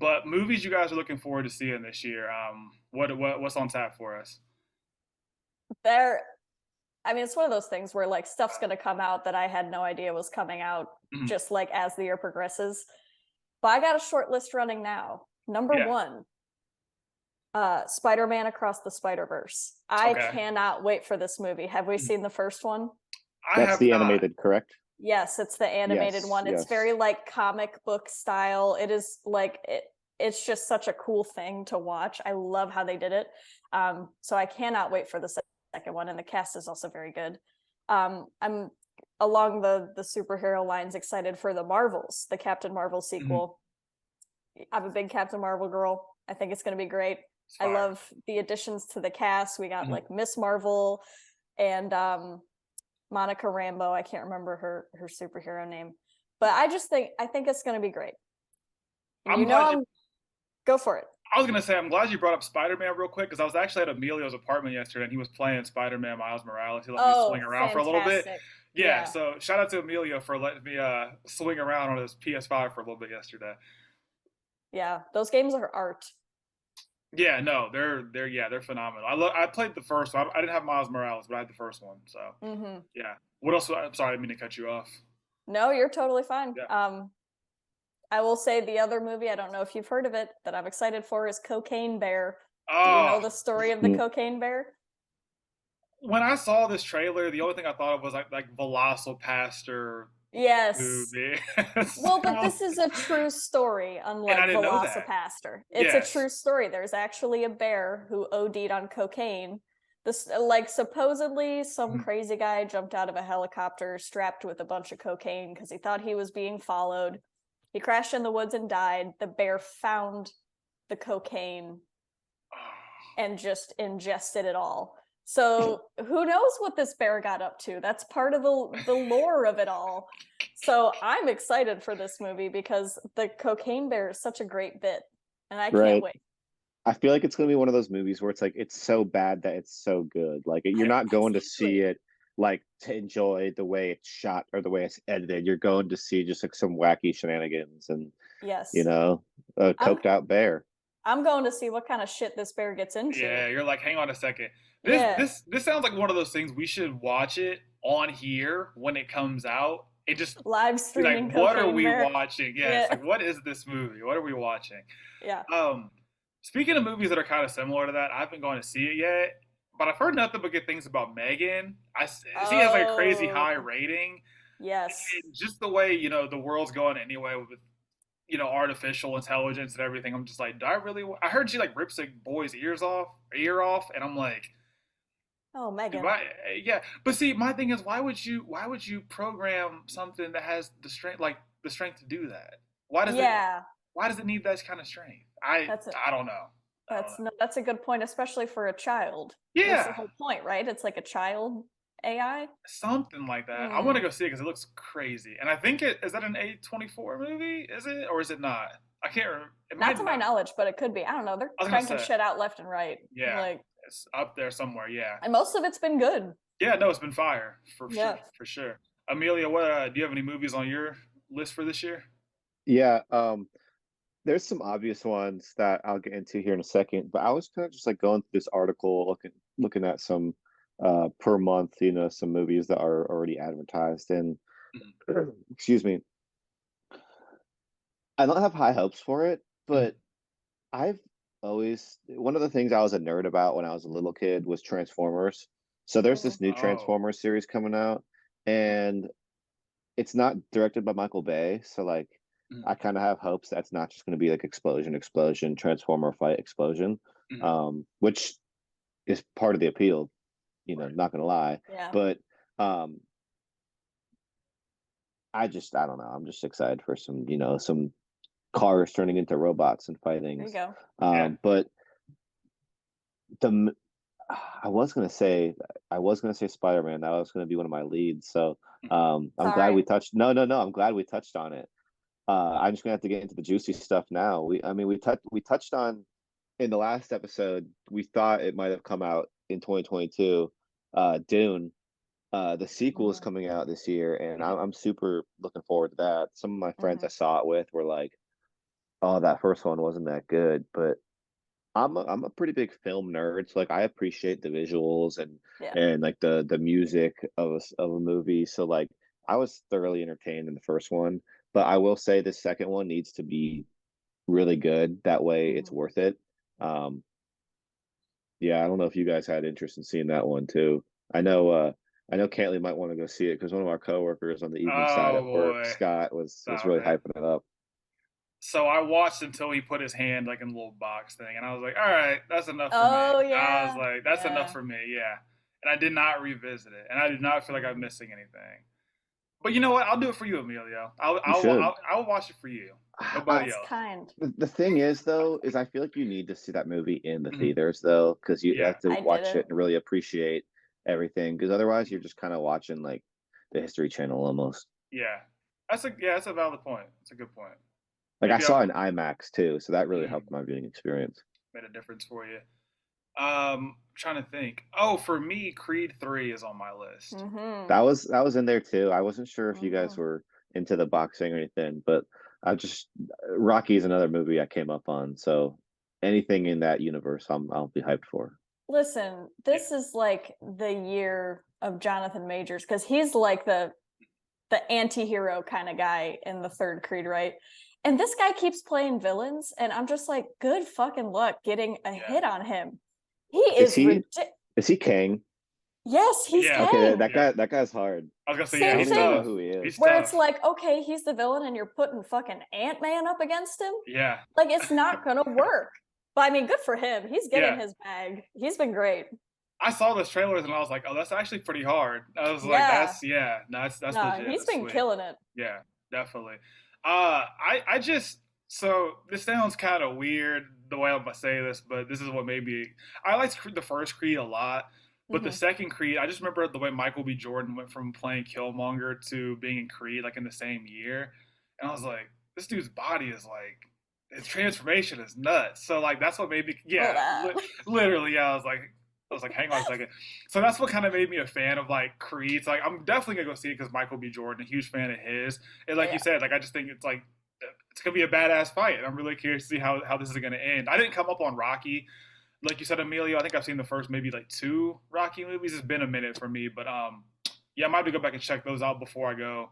But movies you guys are looking forward to seeing this year. What's on tap for us? There, I mean, it's one of those things where like stuff's gonna come out that I had no idea was coming out Mhm. just like as the year progresses. But I got a short list running now. Number Yeah. one, Spider-Man Across the Spider-Verse. I Okay. cannot wait for this movie. Have we Mhm. seen the first one? I That's have the not. animated, correct? Yes, it's the animated Yes, one. It's very yes. like comic book style. It is like it's just such a cool thing to watch. I love how they did it. So I cannot wait for the second one, and the cast is also very good. I'm along the superhero lines excited for the Marvels, the Captain Marvel Mhm. sequel. I'm a big Captain Marvel girl. I think it's going to be great. It's I fire. love the additions to the cast. We got Mhm. like Miss Marvel and Monica Rambeau. I can't remember her superhero name, but I think it's going to be great. And I'm you know glad you. I'm go for it. I was gonna say I'm glad you brought up Spider-Man real quick because I was actually at Emilio's apartment yesterday and he was playing Spider-Man Miles Morales. He let me swing Oh, around for a little bit. fantastic. Yeah, Yeah. so shout out to Emilio for letting me swing around on his PS5 for a little bit yesterday. Yeah, those games are art. Yeah, no, they're phenomenal. I played the first one. I didn't have Miles Morales, but I had the first one. So Mhm. yeah. What else? I'm sorry, I didn't mean to cut you off. No, you're totally fine. Yeah. I will say the other movie, I don't know if you've heard of it, that I'm excited for is Cocaine Bear. Do you Oh, know the story of the Mm. Cocaine Bear? when I saw this trailer, the only thing I thought of was like Velocipaster Yes. movie. Well, but this is a true story, And I unlike didn't know that. Velocipaster. It's a Yes. true story. There's actually a bear who OD'd on cocaine. This, like, supposedly some Mhm. crazy guy jumped out of a helicopter strapped with a bunch of cocaine because he thought he was being followed. He crashed in the woods and died. The bear found the cocaine and just ingested it all. So who knows what this bear got up to? That's part of the lore of it all. So I'm excited for this movie because the cocaine bear is such a great bit, and I can't Right. wait. I feel like it's going to be one of those movies where it's like it's so bad that it's so good. Like you're not going to see Exactly. it like to enjoy the way it's shot or the way it's edited. You're going to see just like some wacky shenanigans and you Yes. know a I'm coked out bear. I'm going to see what kind of shit this bear gets into. Yeah, you're like, hang on a second. This Yeah. this this sounds like one of those things we should watch it on here when it comes out. It just Live be like, streaming what are cocaine we bear. watching? Yeah, it's Yeah. like, what is this movie? What are we watching? Yeah. Um, Speaking of movies that are kind of similar to that, I haven't gone to see it yet, but I've heard nothing but good things about Megan. See it has like a crazy high Oh, rating, yes. and just the way the world's going anyway with artificial intelligence and everything. I'm just like, do I really? I heard she like rips a boy's ear off, and I'm like, Oh, do Megan. I? Yeah, but see, my thing is, why would you program something that has the strength to do that? Why does it? Yeah. Why does it need that kind of strength? That's it. I don't know. I don't know. That's a good point, especially for a child. That's the Yeah, whole point, right? It's like a child AI. something like that. I want to Hmm. go see it because it looks crazy, and I think it is that an A24 movie? Is it or is it not? I can't remember. It Not might to my not. knowledge, but it could be. I don't know. They're I was gonna cranking say, shit out left and right. yeah, Like, it's up there somewhere. Yeah, and most of it's been good. yeah. No, it's been fire for sure. Yeah. For sure. Amelia, what do you have any movies on your list for this year? Yeah. There's some obvious ones that I'll get into here in a second, but I was kind of just like going through this article, looking at some per month, some movies that are already advertised, and Mhm, excuse me, I don't have high hopes for it, mhm. but I've always one of the things I was a nerd about when I was a little kid was Transformers. So there's Mm. this new Oh, Transformers series coming out, mhm, and it's not directed by Michael Bay, so like mhm, I kind of have hopes that's not just going to be like explosion, explosion, Transformer fight, explosion, mhm. which is part of the appeal. Right. Not going to lie, Yeah. but um, I don't know. I'm just excited for some cars turning into robots and There you fightings. go. Yeah. But the I was gonna say Spider-Man. That was gonna be one of my leads. So Mhm. I'm glad we Sorry. touched. No. I'm glad we touched on it. I'm just gonna have to get into the juicy stuff now. I mean, we touched on in the last episode. We thought it might have come out in 2022. Dune. The sequel is Mhm. coming out this year, and Mhm. I'm super looking forward to that. Some of my friends I Mhm. saw it with were like, Oh, that first one wasn't that good, but I'm a pretty big film nerd, so like I appreciate the visuals Yeah. and like the music of of a movie. So like I was thoroughly entertained in the first one, but I will say the second one needs to be really good. That way it's Mhm. worth it. Um, yeah, I don't know if you guys had interest in seeing that one too. I know Cantley might want to go see it because one of our coworkers on the evening side Oh at work, boy, Scott, was stop really it. hyping it up. So I watched until he put his hand like in a little box thing, and I was like, all right, that's enough for me. Oh I was yeah. like, that's enough Yeah. for me, yeah. And I did not revisit it, and I did not feel like I'm missing anything. But you know what? I'll do it for you, Emilio. You should. I'll watch it for you. I, Nobody That's else. kind. the thing is though, is I feel like you need to see that movie in the Mhm. theaters though, because you Yeah, have to I watch didn't. it and really appreciate everything. Because otherwise, you're just kind of watching like the History Channel almost. yeah. That's a valid point. That's a good point. Like I Maybe I'll saw it in IMAX too, so that really mm, helped my viewing experience. made a difference for you. Trying to think. Oh, for me, Creed 3 is on my list. Mm-hmm. That was in there too. I wasn't sure if you guys Mm-hmm. were into the boxing or anything, but I just Rocky is another movie I came up on. So anything in that universe, I'll be hyped for. Listen, Yeah. this is like the year of Jonathan Majors because he's like the anti-hero kind of guy in the third Creed, right? And this guy keeps playing villains, and I'm just like, good fucking luck getting a Yeah. hit on him. He Is is he ridiculous. is he Kang? Yes, he's Yeah. Okay, Kang. Yeah. that guy's hard. I was gonna say, yeah, I Same don't he's even know thing. tough. who he is. He's Where it's tough. like, okay, he's the villain, and you're putting fucking Ant-Man up against him. Yeah. Like, it's not gonna work. But I mean, good for him. He's getting Yeah. his bag. He's been great. I saw those trailers and I was like, oh, that's actually pretty hard. I was like, Yeah. that's Nah, legit. he's That's been sweet. killing it. Yeah, definitely. I just so this sounds kind of weird the way I'm gonna say this, but this is what made me. I liked the first Creed a lot, but the Hmm. second Creed, I just remember the way Michael B. Jordan went from playing Killmonger to being in Creed like in the same year, and I was like, this dude's body is like. His transformation is nuts. So like that's what made me Well, yeah, literally yeah, I was like, hang on a second. So that's what kind of made me a fan of like Creed. So, like I'm definitely gonna go see it because Michael B. Jordan, a huge fan of his. And like you yeah. said, like I just think it's like it's gonna be a badass fight. And I'm really curious to see how this is gonna end. I didn't come up on Rocky, like you said, Emilio. I think I've seen the first maybe like two Rocky movies. It's been a minute for me, but yeah, I might have to go back and check those out before I go,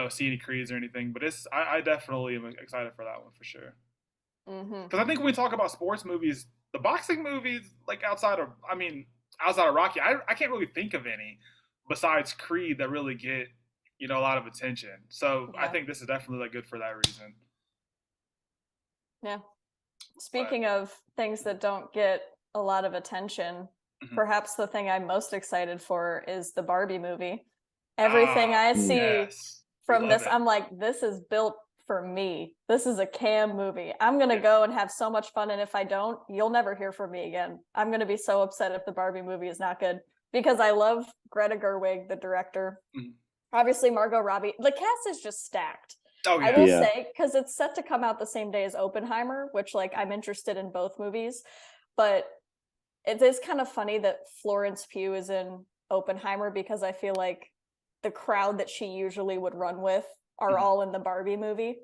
see any Creeds or anything. But I definitely am excited for that one for sure. Hmm. Because I think when we talk about sports movies, the boxing movies, like outside of Rocky, I can't really think of any besides Creed that really get, a lot of attention. So I Yeah. think this is definitely like good for that reason. Yeah. But Speaking of things that don't get a lot of attention, mhm. perhaps the thing I'm most excited for is the Barbie movie. Everything I Mm. see Yes, from love this, it. I'm like, this is built for me. This is a Cam movie. I'm going to Yeah. go and have so much fun. And if I don't, you'll never hear from me again. I'm going to be so upset if the Barbie movie is not good because I love Greta Gerwig, the director. Mhm. Obviously, Margot Robbie. The cast is just stacked. Oh I yeah, will Yeah. say, because it's set to come out the same day as Oppenheimer, which like I'm interested in both movies, but it is kind of funny that Florence Pugh is in Oppenheimer because I feel like the crowd that she usually would run with are Mhm. all in the Barbie movie.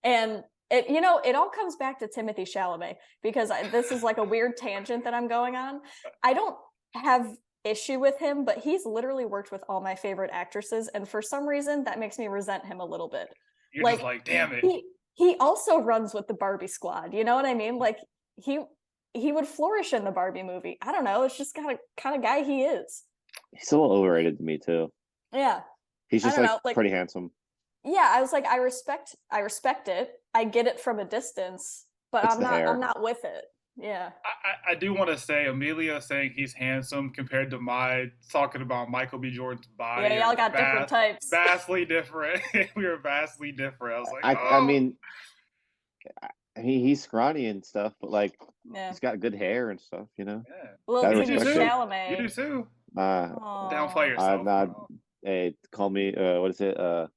And it all comes back to Timothy Chalamet because this is like a weird tangent that I'm going on. I don't have issue with him, but he's literally worked with all my favorite actresses, and for some reason that makes me resent him a little bit. You're just Like like, damn it. he also runs with the Barbie squad. You know what I mean? Like he he would flourish in the Barbie movie. I don't know. It's just kind of guy he is. He's so overrated to me too. Yeah. He's I just don't like know. Like pretty handsome. yeah, I was like, I respect it. I get it from a distance, but It's I'm the not I'm hair. not with it. Yeah. I do want to say Amelia saying he's handsome compared to my talking about Michael B. Jordan's Yeah, body are y'all got different types. vastly different. We are vastly different. I was like, I oh, mean, he's scrawny and stuff, but like Yeah. he's got good hair and stuff. yeah. Little Gotta You do Timothy respect it. too. You Chalamet. do too. Uh, Downplay Oh. I'm yourself. Come not. on. Hey, call me. What is it? Call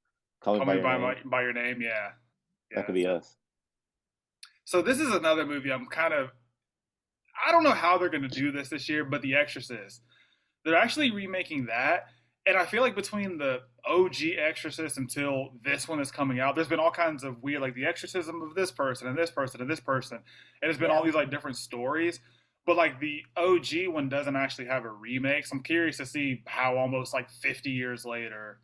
me Call by me your name. by your name. Yeah. That Yeah. could That's be definitely. us. So this is another movie I'm kind of. I don't know how they're going to do this year, but The Exorcist. They're actually remaking that, And I feel like between the OG Exorcist until this one is coming out, there's been all kinds of weird, like the exorcism of this person and this person and this person, and it's been all Yeah. these like different stories. But like the OG one doesn't actually have a remake, so I'm curious to see how almost like 50 years later,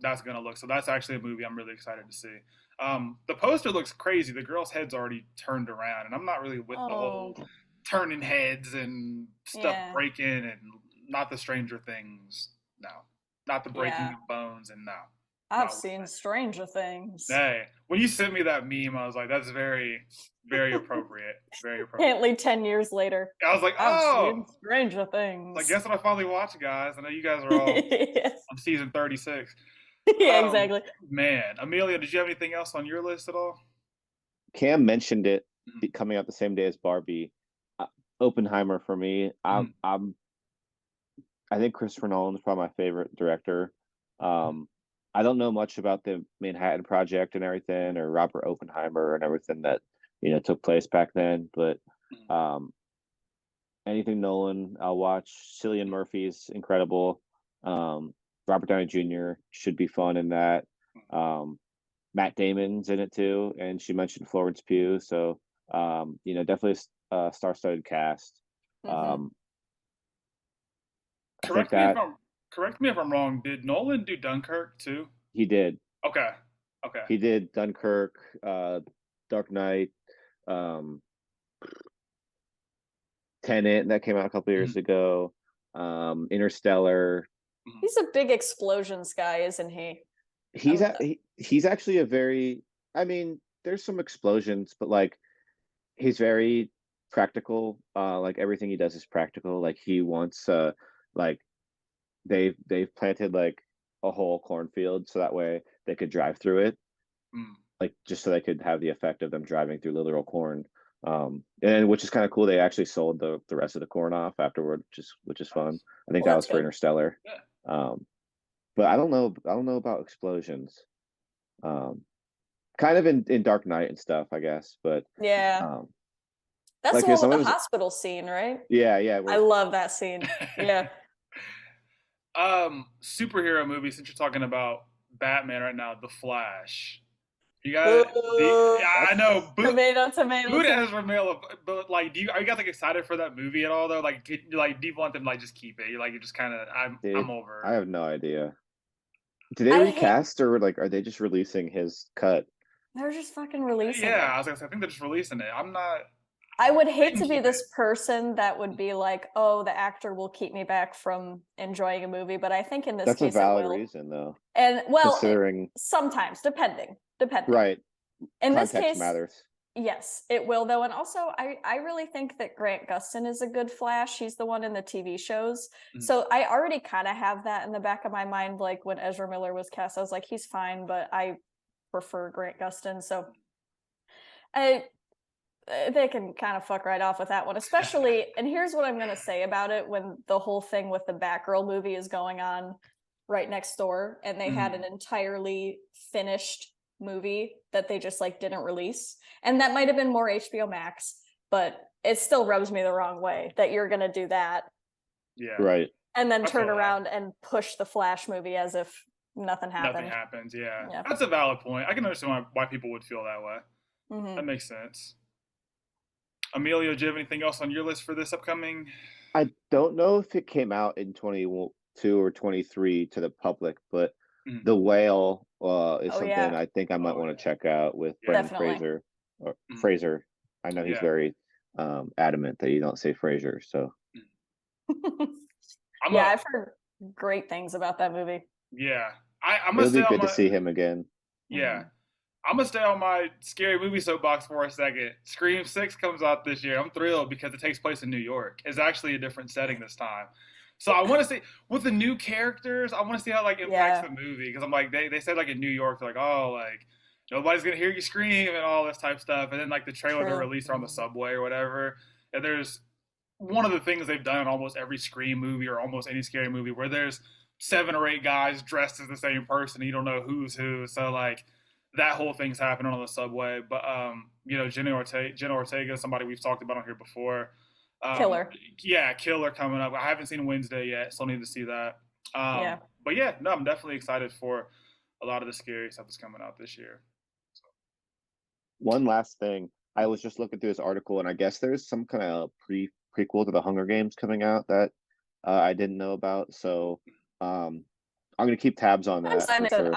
that's gonna look. So that's actually a movie I'm really excited to see. The poster looks crazy. The girl's head's already turned around, and I'm not really with the Oh, whole turning heads and stuff yeah. breaking and not the Stranger Things. No, not the breaking Yeah. of bones, and no, I've not with seen Stranger Things. Hey, when you sent me that meme, I was like, that's very, very appropriate. Very appropriate. Apparently 10 years later. I was like, I've oh, seen Stranger like Things. guess what I finally watched, guys. I know you guys are all Yes. on season 36. Yeah, exactly. Man, Amelia, did you have anything else on your list at all? Cam mentioned it Mhm. coming out the same day as Barbie. Oppenheimer for me. Mhm. I think Christopher Nolan is probably my favorite director. Um, I don't know much about the Manhattan Project and everything, or Robert Oppenheimer and everything that took place back then. But Mhm. um, anything Nolan, I'll watch. Cillian Murphy's incredible. Um, Robert Downey Jr. should be fun in that. Um, Matt Damon's in it too, and she mentioned Florence Pugh, so definitely a star-studded cast. Hmm. Um, I think Correct me if that I'm correct me if I'm wrong. Did Nolan do Dunkirk too? he did. Okay, okay. He did Dunkirk, Dark Knight, um, Tenet that came out a couple years Mhm. ago, Interstellar. Mhm. He's a big explosions guy, isn't he? He's actually a very. I mean, there's some explosions, but like he's very practical. Like everything he does is practical. Like he wants like they've planted like a whole cornfield so that way they could drive through it, Mhm. like just so they could have the effect of them driving through literal corn. And which is kind of cool. They actually sold the rest of the corn off afterward, which is fun. Nice. I think Well, that that's was for good. Interstellar. Yeah. Um, but I don't know about explosions. Um, Kind of in Dark Knight and stuff, I guess. But Yeah. um, That's like the one with the sometimes, hospital scene, right? yeah, yeah, I where love that scene. Yeah. Superhero movie. Since you're talking about Batman right now, The Flash. You got the. Boo. Yeah, I that's know. Tomato, tomato, Boot tomato. Ezra Miller, but like, are you guys like excited for that movie at all though? Like, do you want them to, like just keep it? You're just kind of, I'm dude. over. I have no idea. Do they I hate recast or like are they just releasing his cut? they're just fucking releasing Yeah, it. I was gonna say, I think they're just releasing it. I'm not. I would They hate can to be keep it. this person that would be like, oh, the actor will keep me back from enjoying a movie, but I think in this That's a case it valid will. reason though, And well, considering sometimes, depending. right In this context case, matters. yes, it will though. And also I really think that Grant Gustin is a good Flash. He's the one in the TV shows. Mhm. So I already kind of have that in the back of my mind. Like when Ezra Miller was cast, I was like, he's fine, but I prefer Grant Gustin. So I they can kind of fuck right off with that one, especially. And here's what I'm gonna say about it: when the whole thing with the Batgirl movie is going on right next door, and they had an entirely finished movie that they just like didn't release, and that might have been more HBO Max, but it still rubs me the wrong way that you're gonna do that Yeah, Right. and then I feel turn that. around and push the Flash movie as if nothing Nothing happened. happens. Yeah, Yeah. that's a valid point. I can understand why people would feel that way. Mm-hmm. That makes sense. Emilio, do you have anything else on your list for this upcoming? I don't know if it came out in 22 or 23 to the public, but Mhm. The Whale is Oh something yeah, I think I might Oh want to yeah, check out with yeah, Brendan definitely. Fraser or Mhm. Fraser. I know he's Yeah. very adamant that you don't say Fraser. So I'm Yeah, a I've heard great things about that movie. yeah. I'm it gonna would stay be on good to my see him again. yeah. I'm gonna stay on my scary movie soapbox for a second. Scream 6 comes out this year. I'm thrilled because it takes place in New York. It's actually a different setting this time. So I want to see with the new characters. I want to see how like impacts Yeah. the movie because I'm like they said like in New York they're like oh like nobody's gonna hear you scream and all this type stuff and then like the trailer they True. released on the subway or whatever and there's one of the things they've done in almost every Scream movie or almost any scary movie where there's 7 or 8 guys dressed as the same person and you don't know who's who. So like that whole thing's happening on the subway. But Jenna Ortega, somebody we've talked about on here before. Killer. Yeah, Killer coming up. I haven't seen Wednesday yet, so I need to see that. Yeah. But yeah, no, I'm definitely excited for a lot of the scary stuff that's coming out this year. One last thing. I was just looking through this article, and I guess there's some kind of prequel to the Hunger Games coming out that I didn't know about. So I'm gonna keep tabs on that for sure.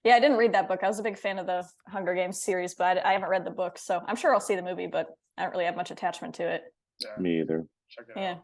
Yeah, I didn't read that book. I was a big fan of the Hunger Games series, but I haven't read the book, so I'm sure I'll see the movie, but I don't really have much attachment to it. Yeah, Me either. check it Yeah. out.